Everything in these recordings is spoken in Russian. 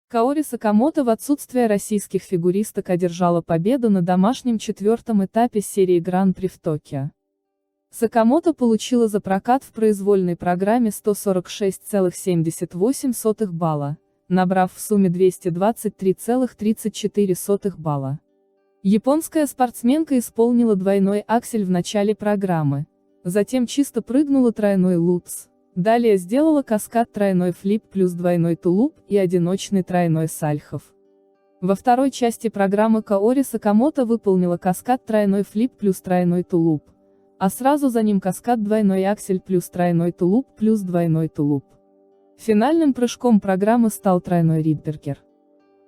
Каори Сакамото в отсутствие российских фигуристок одержала победу на домашнем четвертом этапе серии Гран-при в Токио. Сакамото получила за прокат в произвольной программе 146,78 балла, набрав в сумме 223,34 балла. Японская спортсменка исполнила двойной аксель в начале программы, затем чисто прыгнула тройной лутс, далее сделала каскад тройной флип плюс двойной тулуп и одиночный тройной сальхов. Во второй части программы Каори Сакамото выполнила каскад тройной флип плюс тройной тулуп, а сразу за ним каскад двойной аксель плюс тройной тулуп плюс двойной тулуп. Финальным прыжком программы стал тройной ридбергер.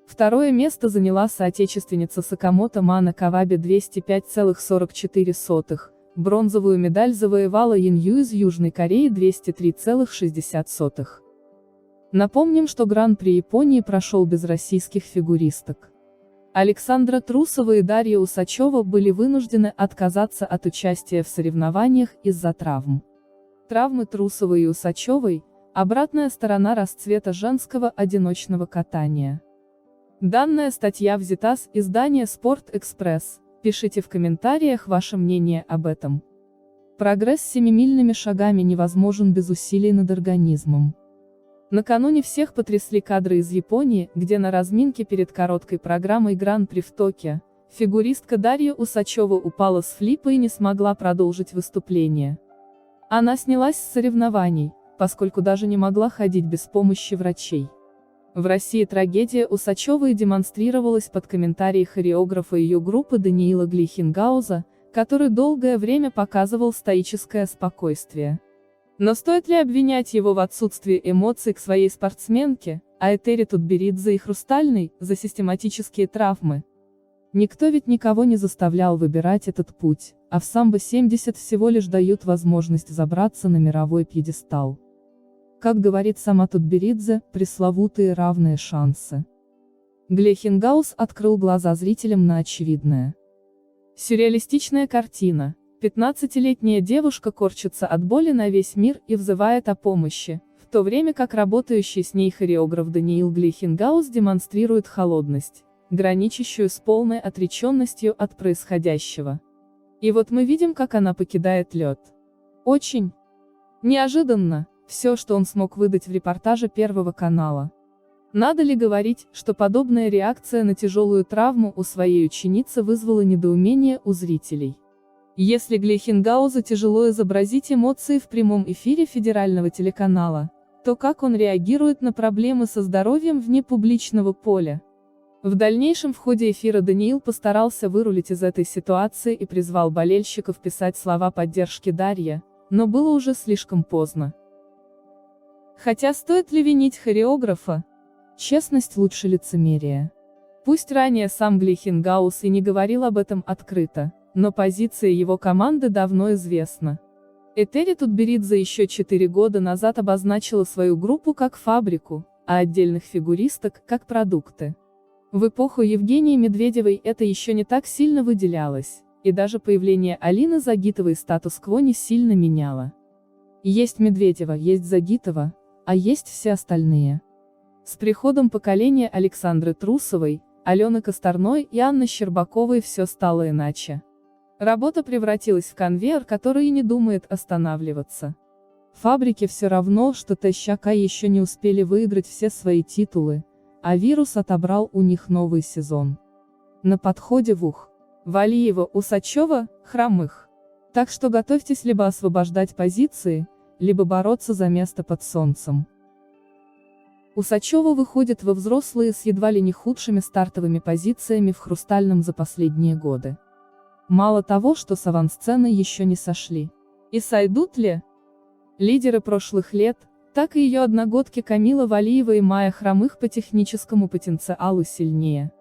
Второе место заняла соотечественница Сакамото Мана Каваби 205,44, бронзовую медаль завоевала Ин-Ю из Южной Кореи 203,60. Напомним, что Гран-при Японии прошел без российских фигуристок. Александра Трусова и Дарья Усачева были вынуждены отказаться от участия в соревнованиях из-за травм. Травмы Трусовой и Усачевой – обратная сторона расцвета женского одиночного катания. Данная статья взята с издания «Спорт-Экспресс», пишите в комментариях ваше мнение об этом. Прогресс семимильными шагами невозможен без усилий над организмом. Накануне всех потрясли кадры из Японии, где на разминке перед короткой программой Гран-при в Токио, фигуристка Дарья Усачева упала с флипа и не смогла продолжить выступление. Она снялась с соревнований, поскольку даже не могла ходить без помощи врачей. В России трагедия Усачевой демонстрировалась под комментарии хореографа ее группы Даниила Глихенгауза, который долгое время показывал стоическое спокойствие. Но стоит ли обвинять его в отсутствии эмоций к своей спортсменке, а Этери Тутберидзе и Хрустальной, за систематические травмы? Никто ведь никого не заставлял выбирать этот путь, а в самбо-70 всего лишь дают возможность забраться на мировой пьедестал. Как говорит сама Тутберидзе, пресловутые равные шансы. Глихенгаус открыл глаза зрителям на очевидное. Сюрреалистичная картина. 15-летняя девушка корчится от боли на весь мир и взывает о помощи, в то время как работающий с ней хореограф Даниил Глихенгаус демонстрирует холодность, граничащую с полной отреченностью от происходящего. И вот мы видим, как она покидает лед. Очень неожиданно. Все, что он смог выдать в репортаже Первого канала. Надо ли говорить, что подобная реакция на тяжелую травму у своей ученицы вызвала недоумение у зрителей? Если Глихенгаузу тяжело изобразить эмоции в прямом эфире федерального телеканала, то как он реагирует на проблемы со здоровьем вне публичного поля? В дальнейшем в ходе эфира Даниил постарался вырулить из этой ситуации и призвал болельщиков писать слова поддержки Дарье, но было уже слишком поздно. Хотя стоит ли винить хореографа? Честность лучше лицемерия. Пусть ранее сам Глихенгаус и не говорил об этом открыто, но позиция его команды давно известна. Этери Тутберидзе еще 4 года назад обозначила свою группу как фабрику, а отдельных фигуристок – как продукты. В эпоху Евгении Медведевой это еще не так сильно выделялось, и даже появление Алины Загитовой статус-кво не сильно меняло. Есть Медведева, есть Загитова, а есть все остальные. С приходом поколения Александры Трусовой, Алены Косторной и Анны Щербаковой все стало иначе. Работа превратилась в конвейер, который и не думает останавливаться. Фабрике все равно, что ТЩК еще не успели выиграть все свои титулы, а вирус отобрал у них новый сезон. На подходе Валиева, Усачева, Хромых. Так что готовьтесь либо освобождать позиции, либо бороться за место под солнцем. Усачева выходит во взрослые с едва ли не худшими стартовыми позициями в «Хрустальном» за последние годы. Мало того, что с авансцены еще не сошли. И сойдут ли? Лидеры прошлых лет, так и ее одногодки Камила Валиева и Майя Хромых по техническому потенциалу сильнее.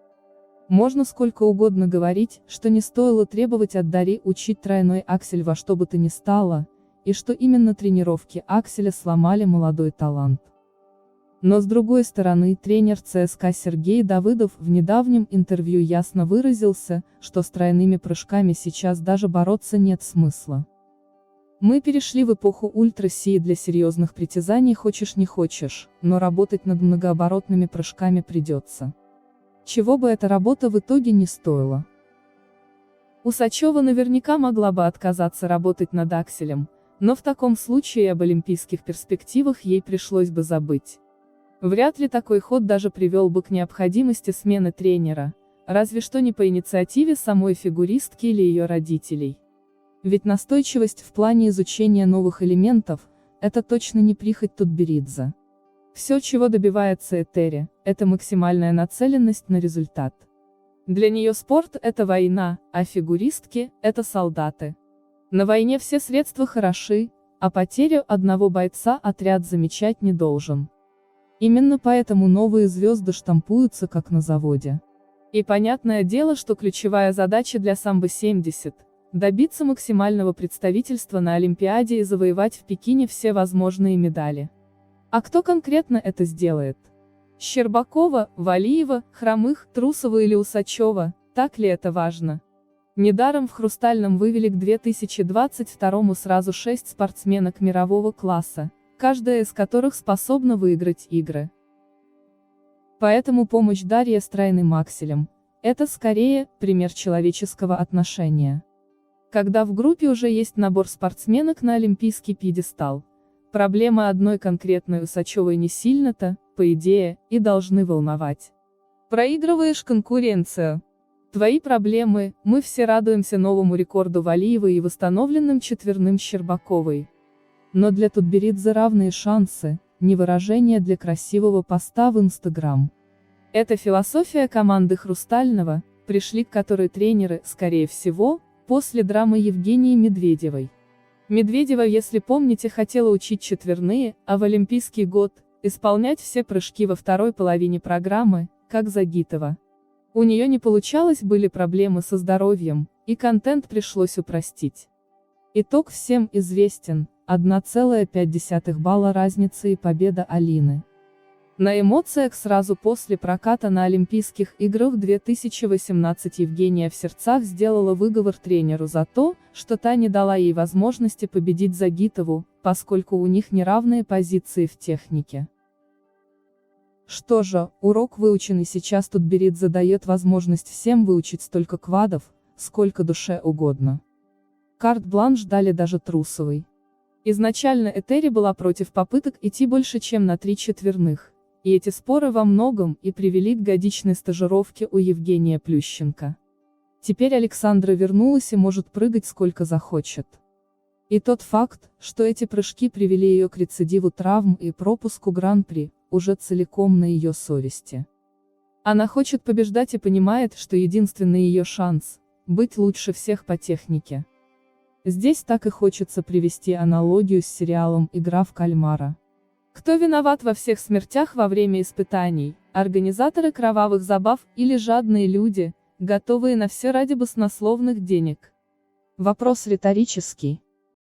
Можно сколько угодно говорить, что не стоило требовать от Дарьи учить тройной аксель во что бы то ни стало, и что именно тренировки акселя сломали молодой талант. Но с другой стороны, тренер ЦСКА Сергей Давыдов в недавнем интервью ясно выразился, что с тройными прыжками сейчас даже бороться нет смысла. Мы перешли в эпоху ультра-си для серьезных притязаний хочешь не хочешь, но работать над многооборотными прыжками придется. Чего бы эта работа в итоге не стоила. Усачева наверняка могла бы отказаться работать над акселем, но в таком случае об олимпийских перспективах ей пришлось бы забыть. Вряд ли такой ход даже привел бы к необходимости смены тренера, разве что не по инициативе самой фигуристки или ее родителей. Ведь настойчивость в плане изучения новых элементов – это точно не прихоть Тутберидзе. Все, чего добивается Этери, это максимальная нацеленность на результат. Для нее спорт – это война, а фигуристки – это солдаты. На войне все средства хороши, а потерю одного бойца отряд замечать не должен. Именно поэтому новые звезды штампуются как на заводе. И понятное дело, что ключевая задача для самбо-70 – добиться максимального представительства на Олимпиаде и завоевать в Пекине все возможные медали. А кто конкретно это сделает? Щербакова, Валиева, Хромых, Трусова или Усачева, так ли это важно? Недаром в «Хрустальном» вывели к 2022 сразу 6 спортсменок мирового класса, каждая из которых способна выиграть игры. Поэтому помощь Дарьи с тройным акселем – это скорее пример человеческого отношения. Когда в группе уже есть набор спортсменок на олимпийский пьедестал, проблемы одной конкретной Усачевой не сильно-то, по идее, и должны волновать. Проигрываешь конкуренцию. Твои проблемы, мы все радуемся новому рекорду Валиевой и восстановленным четверным Щербаковой. Но для Тутберидзе равные шансы, не выражение для красивого поста в Инстаграм. Это философия команды «Хрустального», пришли к которой тренеры, скорее всего, после драмы Евгении Медведевой. Медведева, если помните, хотела учить четверные, а в Олимпийский год исполнять все прыжки во второй половине программы, как Загитова. У нее не получалось, были проблемы со здоровьем, и контент пришлось упростить. Итог всем известен, 1,5 балла разницы и победа Алины. На эмоциях сразу после проката на Олимпийских играх 2018 Евгения в сердцах сделала выговор тренеру за то, что та не дала ей возможности победить Загитову, поскольку у них неравные позиции в технике. Что же, урок выученный сейчас Тутберидзе дает возможность всем выучить столько квадов, сколько душе угодно. Карт-бланш дали даже Трусовой. Изначально Этери была против попыток идти больше чем на 3 четверных. И эти споры во многом и привели к годичной стажировке у Евгения Плющенко. Теперь Александра вернулась и может прыгать сколько захочет. И тот факт, что эти прыжки привели ее к рецидиву травм и пропуску Гран-при, уже целиком на ее совести. Она хочет побеждать и понимает, что единственный ее шанс – быть лучше всех по технике. Здесь так и хочется привести аналогию с сериалом «Игра в кальмара». Кто виноват во всех смертях во время испытаний, организаторы кровавых забав или жадные люди, готовые на все ради баснословных денег? Вопрос риторический.